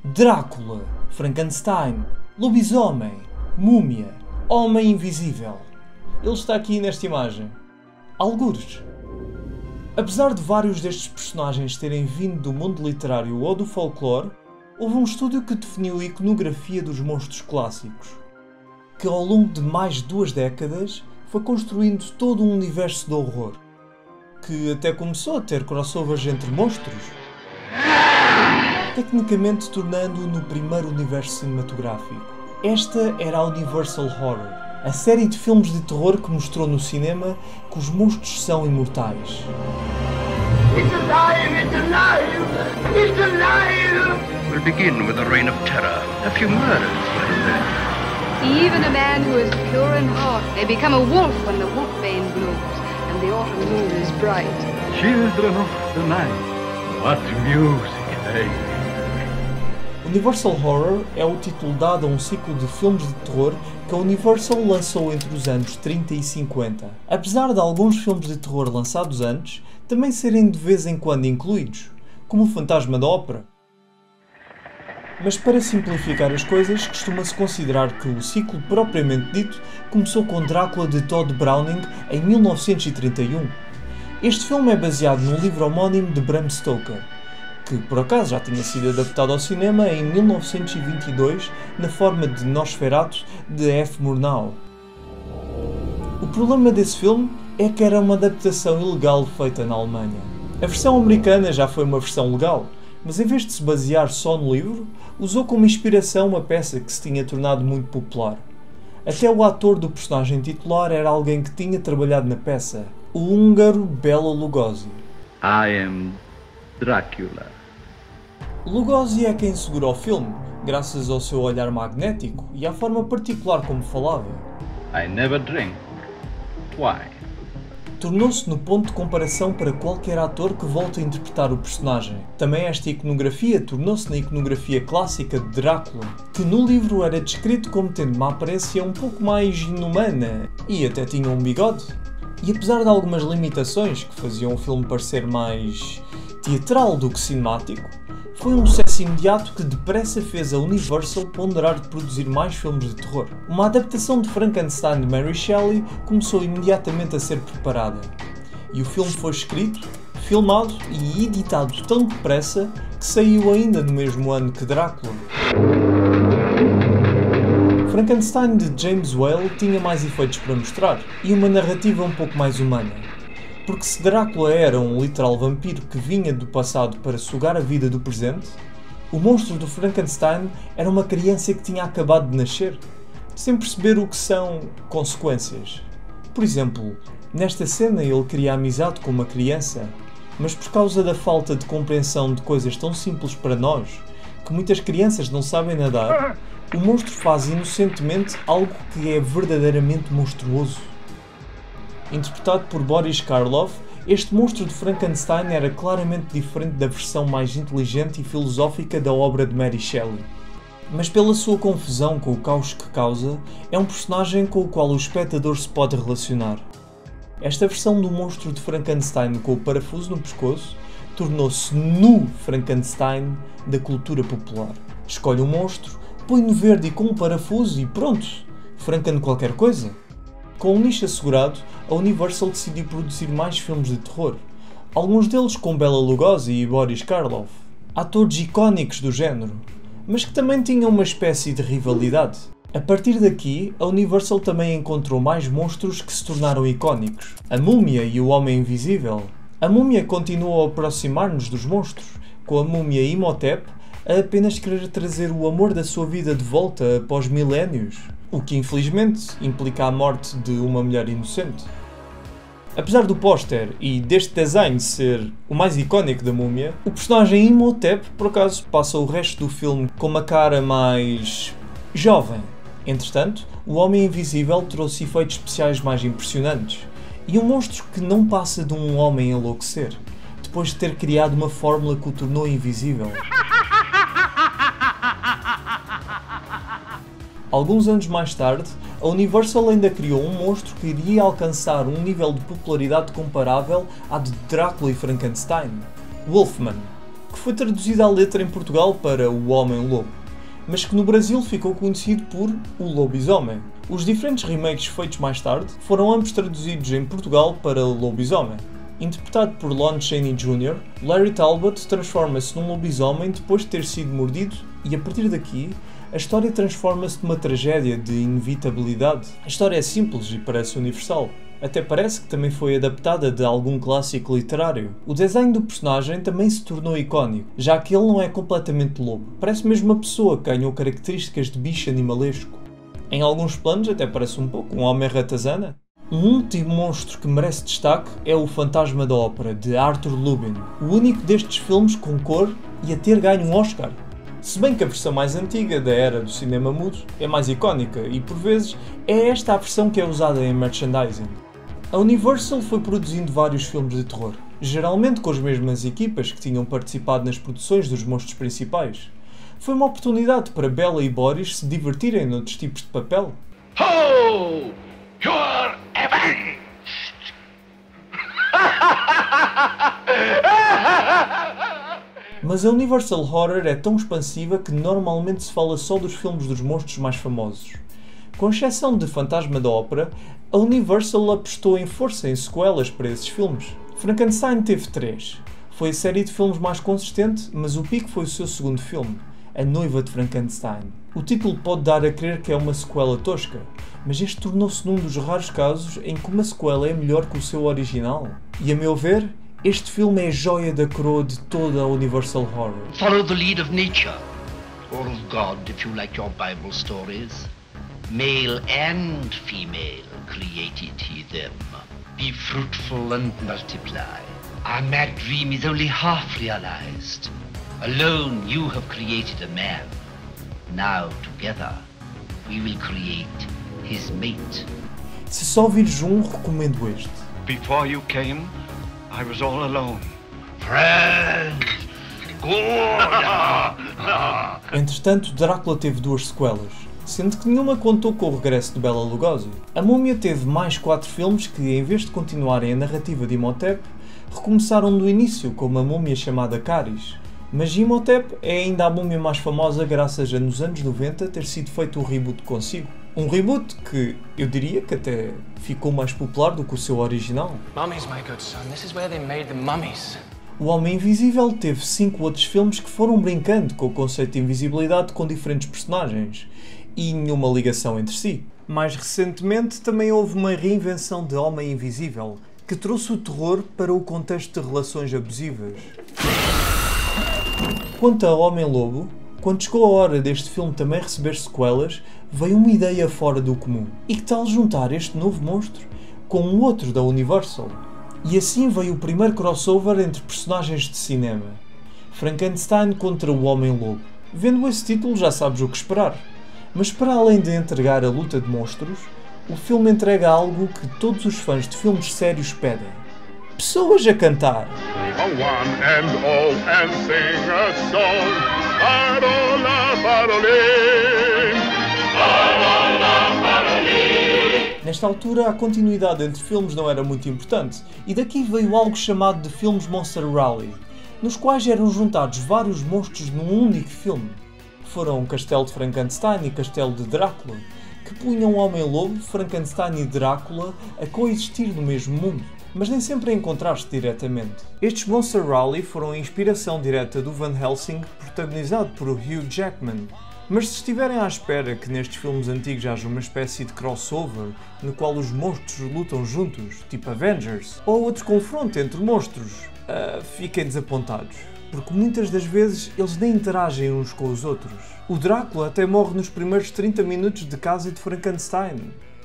Drácula, Frankenstein, lobisomem, múmia, homem invisível. Ele está aqui nesta imagem. Algures. Apesar de vários destes personagens terem vindo do mundo literário ou do folclore, houve um estúdio que definiu a iconografia dos monstros clássicos, que ao longo de mais de 2 décadas foi construindo todo um universo de horror, que até começou a ter crossovers entre monstros, tecnicamente tornando-o no primeiro universo cinematográfico. Esta era a Universal Horror, a série de filmes de terror que mostrou no cinema que os monstros são imortais. It's alive! It's alive! It's alive! We'll begin with a reign of terror. A few murders here and there. Even a man who is pure in heart may become a wolf when the wolfbane blooms and the autumn moon is bright. Children of the night, what music they make. Universal Horror é o título dado a um ciclo de filmes de terror que a Universal lançou entre os anos 30 e 50. Apesar de alguns filmes de terror lançados antes também serem de vez em quando incluídos, como o Fantasma da Ópera. Mas para simplificar as coisas, costuma-se considerar que o ciclo propriamente dito começou com Drácula de Todd Browning em 1931. Este filme é baseado no livro homónimo de Bram Stoker, que por acaso já tinha sido adaptado ao cinema em 1922 na forma de Nosferatu de F. Murnau. O problema desse filme é que era uma adaptação ilegal feita na Alemanha. A versão americana já foi uma versão legal, mas em vez de se basear só no livro, usou como inspiração uma peça que se tinha tornado muito popular. Até o ator do personagem titular era alguém que tinha trabalhado na peça, o húngaro Bela Lugosi. I am Dracula. Lugosi é quem segura o filme, graças ao seu olhar magnético e à forma particular como falava. I never drink. Why? Tornou-se no ponto de comparação para qualquer ator que volte a interpretar o personagem. Também esta iconografia tornou-se na iconografia clássica de Drácula, que no livro era descrito como tendo uma aparência um pouco mais inumana e até tinha um bigode. E apesar de algumas limitações que faziam o filme parecer mais teatral do que cinemático, foi um sucesso imediato que depressa fez a Universal ponderar de produzir mais filmes de terror. Uma adaptação de Frankenstein de Mary Shelley começou imediatamente a ser preparada, e o filme foi escrito, filmado e editado tão depressa que saiu ainda no mesmo ano que Drácula. Frankenstein de James Whale tinha mais efeitos para mostrar, e uma narrativa um pouco mais humana. Porque se Drácula era um literal vampiro que vinha do passado para sugar a vida do presente, o monstro do Frankenstein era uma criança que tinha acabado de nascer, sem perceber o que são consequências. Por exemplo, nesta cena ele queria amizade com uma criança, mas por causa da falta de compreensão de coisas tão simples para nós, que muitas crianças não sabem nadar, o monstro faz inocentemente algo que é verdadeiramente monstruoso. Interpretado por Boris Karloff, este monstro de Frankenstein era claramente diferente da versão mais inteligente e filosófica da obra de Mary Shelley. Mas pela sua confusão com o caos que causa, é um personagem com o qual o espectador se pode relacionar. Esta versão do monstro de Frankenstein com o parafuso no pescoço tornou-se no Frankenstein da cultura popular. Escolhe um monstro, põe-no verde e com um parafuso e pronto, Franken qualquer coisa. Com o nicho assegurado, a Universal decidiu produzir mais filmes de terror, alguns deles com Bela Lugosi e Boris Karloff, atores icónicos do género, mas que também tinham uma espécie de rivalidade. A partir daqui, a Universal também encontrou mais monstros que se tornaram icónicos. A Múmia e o Homem Invisível. A Múmia continuou a aproximar-nos dos monstros, com a Múmia Imhotep a apenas querer trazer o amor da sua vida de volta após milénios, o que infelizmente implica a morte de uma mulher inocente. Apesar do póster e deste design ser o mais icónico da múmia, o personagem Imhotep por acaso passa o resto do filme com uma cara mais jovem. Entretanto, o Homem Invisível trouxe efeitos especiais mais impressionantes e um monstro que não passa de um homem a enlouquecer, depois de ter criado uma fórmula que o tornou invisível. Alguns anos mais tarde, a Universal ainda criou um monstro que iria alcançar um nível de popularidade comparável à de Drácula e Frankenstein, Wolfman, que foi traduzido à letra em Portugal para O Homem-Lobo, mas que no Brasil ficou conhecido por O Lobisomem. Os diferentes remakes feitos mais tarde foram ambos traduzidos em Portugal para Lobisomem. Interpretado por Lon Chaney Jr., Larry Talbot transforma-se num lobisomem depois de ter sido mordido e, a partir daqui, a história transforma-se numa tragédia de inevitabilidade. A história é simples e parece universal. Até parece que também foi adaptada de algum clássico literário. O desenho do personagem também se tornou icónico, já que ele não é completamente lobo. Parece mesmo uma pessoa que ganhou características de bicho animalesco. Em alguns planos até parece um pouco um homem ratazana. Um último monstro que merece destaque é o Fantasma da Ópera, de Arthur Lubin, o único destes filmes com cor e a ter ganho um Oscar. Se bem que a versão mais antiga, da era do cinema mudo, é mais icónica e, por vezes, é esta a versão que é usada em merchandising. A Universal foi produzindo vários filmes de terror, geralmente com as mesmas equipas que tinham participado nas produções dos monstros principais. Foi uma oportunidade para Bela e Boris se divertirem noutros tipos de papel. Ho! You're avenged! Mas a Universal Horror é tão expansiva que normalmente se fala só dos filmes dos monstros mais famosos. Com exceção de Fantasma da Ópera, a Universal apostou em força em sequelas para esses filmes. Frankenstein teve 3. Foi a série de filmes mais consistente, mas o pico foi o seu segundo filme, A Noiva de Frankenstein. O título pode dar a crer que é uma sequela tosca, mas este tornou-se num dos raros casos em que uma sequela é melhor que o seu original. E a meu ver, este filme é a joia da coroa de toda a Universal Horror. Follow the lead of nature, or of God if you like your Bible stories. Male and female created he them. Be fruitful and multiply. Our mad dream is only half realized. Alone you have created a man. Now together we will create his mate. Se só vires um, recomendo este. Before you came, I was all alone. Friends! Good! Entretanto, Drácula teve 2 sequelas, sendo que nenhuma contou com o regresso de Bela Lugosi. A Múmia teve mais 4 filmes que, em vez de continuarem a narrativa de Imhotep, recomeçaram do início com uma múmia chamada Caris. Mas Imhotep é ainda a múmia mais famosa graças a, nos anos 90, ter sido feito o reboot consigo. Um reboot que, eu diria que até ficou mais popular do que o seu original. Mummies, my good son. This is where they made the mummies. O Homem Invisível teve 5 outros filmes que foram brincando com o conceito de invisibilidade com diferentes personagens e nenhuma ligação entre si. Mais recentemente também houve uma reinvenção de Homem Invisível, que trouxe o terror para o contexto de relações abusivas. Quanto a Homem-Lobo, quando chegou a hora deste filme também receber sequelas, veio uma ideia fora do comum. E que tal juntar este novo monstro com um outro da Universal? E assim veio o primeiro crossover entre personagens de cinema. Frankenstein contra o Homem-Lobo. Vendo esse título já sabes o que esperar. Mas para além de entregar a luta de monstros, o filme entrega algo que todos os fãs de filmes sérios pedem. Pessoas a cantar. A one and all and sing a song. Parola, parolim. Parola, parolim. Nesta altura, a continuidade entre filmes não era muito importante, e daqui veio algo chamado de filmes Monster Rally, nos quais eram juntados vários monstros num único filme. Foram Castelo de Frankenstein e Castelo de Drácula, que punham Homem-Lobo, Frankenstein e Drácula a coexistir no mesmo mundo, mas nem sempre a encontrar-se diretamente. Estes Monster Rally foram a inspiração direta do Van Helsing, protagonizado por Hugh Jackman. Mas se estiverem à espera que nestes filmes antigos haja uma espécie de crossover, no qual os monstros lutam juntos, tipo Avengers, ou outro confronto entre monstros, fiquem desapontados, porque muitas das vezes eles nem interagem uns com os outros. O Drácula até morre nos primeiros 30 minutos de Casa de Frankenstein.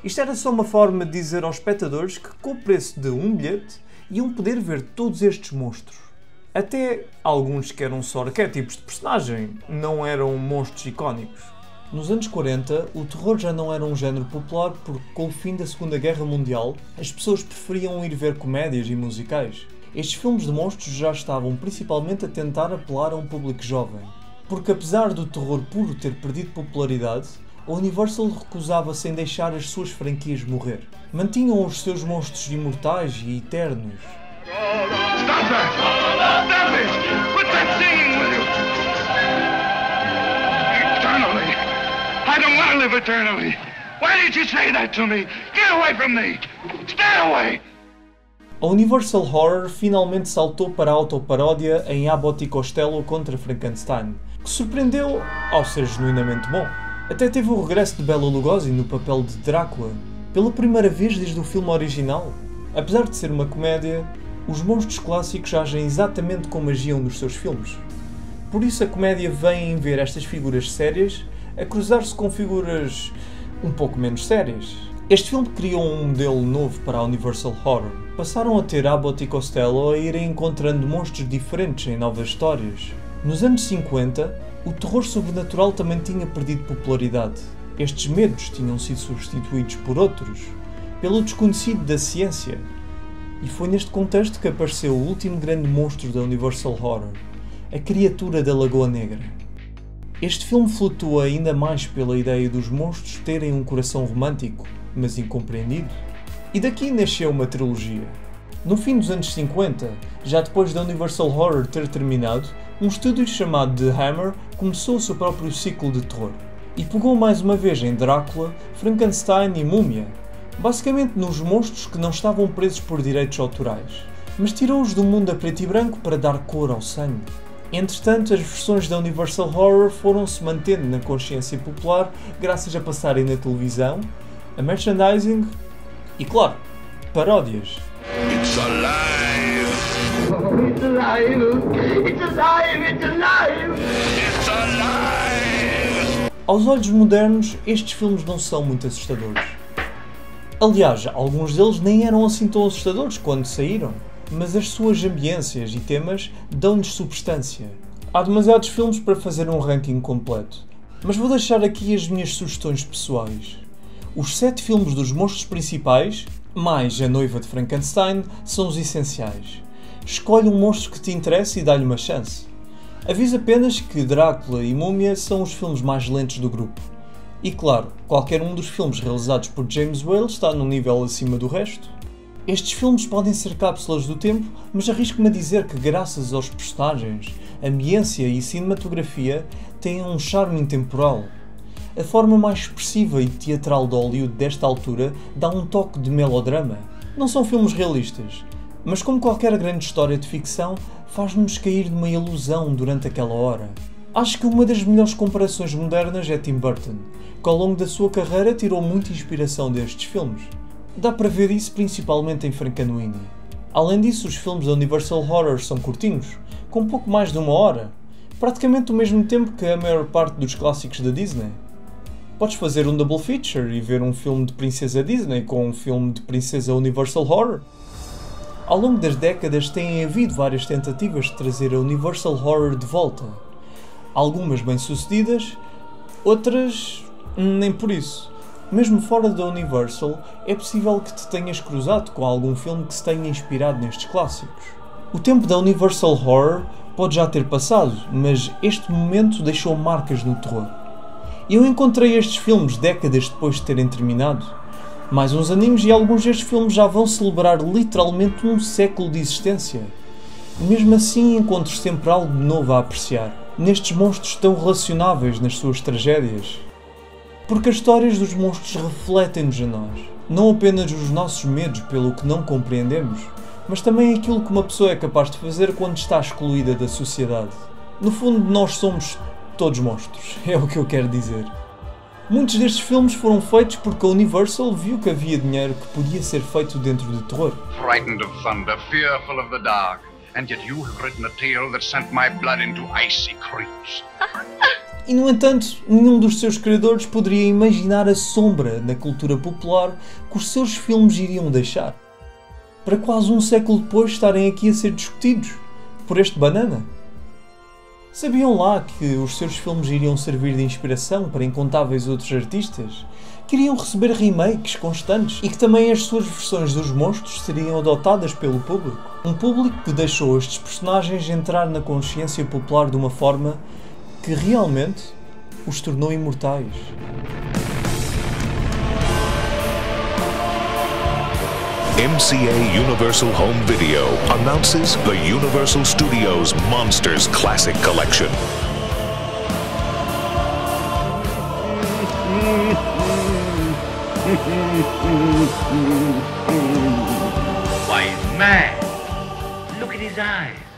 Isto era só uma forma de dizer aos espectadores que, com o preço de um bilhete, iam poder ver todos estes monstros. Até alguns que eram só arquétipos de personagem, não eram monstros icónicos. Nos anos 40, o terror já não era um género popular porque, com o fim da Segunda Guerra Mundial, as pessoas preferiam ir ver comédias e musicais. Estes filmes de monstros já estavam principalmente a tentar apelar a um público jovem. Porque apesar do terror puro ter perdido popularidade, a Universal recusava-se em deixar as suas franquias morrer. Mantinham os seus monstros imortais e eternos. Stop that! Stop it! Quit that singing! don't want to live eternally. Why did you say that to me? Get away from me! Stay away! A Universal Horror finalmente saltou para a autoparódia em Abbott e Costello contra Frankenstein, que surpreendeu ao ser genuinamente bom. Até teve o regresso de Bela Lugosi no papel de Drácula, pela primeira vez desde o filme original. Apesar de ser uma comédia, os monstros clássicos agem exatamente como agiam nos seus filmes. Por isso a comédia vem em ver estas figuras sérias a cruzar-se com figuras um pouco menos sérias. Este filme criou um modelo novo para a Universal Horror. Passaram a ter Abbott e Costello a irem encontrando monstros diferentes em novas histórias. Nos anos 50, o terror sobrenatural também tinha perdido popularidade. Estes medos tinham sido substituídos por outros, pelo desconhecido da ciência. E foi neste contexto que apareceu o último grande monstro da Universal Horror, a criatura da Lagoa Negra. Este filme flutua ainda mais pela ideia dos monstros terem um coração romântico, mas incompreendido. E daqui nasceu uma trilogia. No fim dos anos 50, já depois da Universal Horror ter terminado, um estúdio chamado The Hammer começou o seu próprio ciclo de terror. E pegou mais uma vez em Drácula, Frankenstein e Múmia, basicamente nos monstros que não estavam presos por direitos autorais, mas tirou-os do mundo a preto e branco para dar cor ao sangue. Entretanto, as versões da Universal Horror foram-se mantendo na consciência popular graças a passarem na televisão, a merchandising e, claro, paródias. It's alive! Oh, it's alive! It's alive! It's alive! It's alive! Aos olhos modernos, estes filmes não são muito assustadores. Aliás, alguns deles nem eram assim tão assustadores quando saíram, mas as suas ambiências e temas dão-lhes substância. Há demasiados filmes para fazer um ranking completo, mas vou deixar aqui as minhas sugestões pessoais. Os 7 filmes dos monstros principais, mais A Noiva de Frankenstein, são os essenciais. Escolhe um monstro que te interessa e dá-lhe uma chance. Aviso apenas que Drácula e Múmia são os filmes mais lentos do grupo. E claro, qualquer um dos filmes realizados por James Whale está num nível acima do resto. Estes filmes podem ser cápsulas do tempo, mas arrisco-me a dizer que graças aos personagens, ambiência e cinematografia têm um charme intemporal. A forma mais expressiva e teatral de Hollywood desta altura dá um toque de melodrama. Não são filmes realistas, mas como qualquer grande história de ficção, faz-nos cair numa ilusão durante aquela hora. Acho que uma das melhores comparações modernas é Tim Burton, que ao longo da sua carreira tirou muita inspiração destes filmes. Dá para ver isso principalmente em Frankenweenie. Além disso, os filmes da Universal Horror são curtinhos, com pouco mais de 1 hora, praticamente o mesmo tempo que a maior parte dos clássicos da Disney. Podes fazer um double feature e ver um filme de princesa Disney com um filme de princesa Universal Horror. Ao longo das décadas têm havido várias tentativas de trazer a Universal Horror de volta. Algumas bem-sucedidas, outras nem por isso. Mesmo fora da Universal, é possível que te tenhas cruzado com algum filme que se tenha inspirado nestes clássicos. O tempo da Universal Horror pode já ter passado, mas este momento deixou marcas no terror. Eu encontrei estes filmes décadas depois de terem terminado. Mais uns aninhos e alguns destes filmes já vão celebrar literalmente um século de existência. E mesmo assim encontro sempre algo de novo a apreciar, nestes monstros tão relacionáveis nas suas tragédias. Porque as histórias dos monstros refletem-nos a nós, não apenas os nossos medos pelo que não compreendemos, mas também aquilo que uma pessoa é capaz de fazer quando está excluída da sociedade. No fundo, nós somos todos monstros, é o que eu quero dizer. Muitos destes filmes foram feitos porque a Universal viu que havia dinheiro que podia ser feito dentro de terror. Frightened of thunder, fearful of the dark, and yet you have written a tale that sent my blood into icy creeps. E no entanto, nenhum dos seus criadores poderia imaginar a sombra na cultura popular que os seus filmes iriam deixar. Para quase um século depois estarem aqui a ser discutidos por este banana. Sabiam lá que os seus filmes iriam servir de inspiração para incontáveis outros artistas? Que iriam receber remakes constantes e que também as suas versões dos monstros seriam adotadas pelo público? Um público que deixou estes personagens entrar na consciência popular de uma forma que realmente os tornou imortais. MCA Universal Home Video announces the Universal Studios Monsters Classic Collection. Wise man, look at his eyes.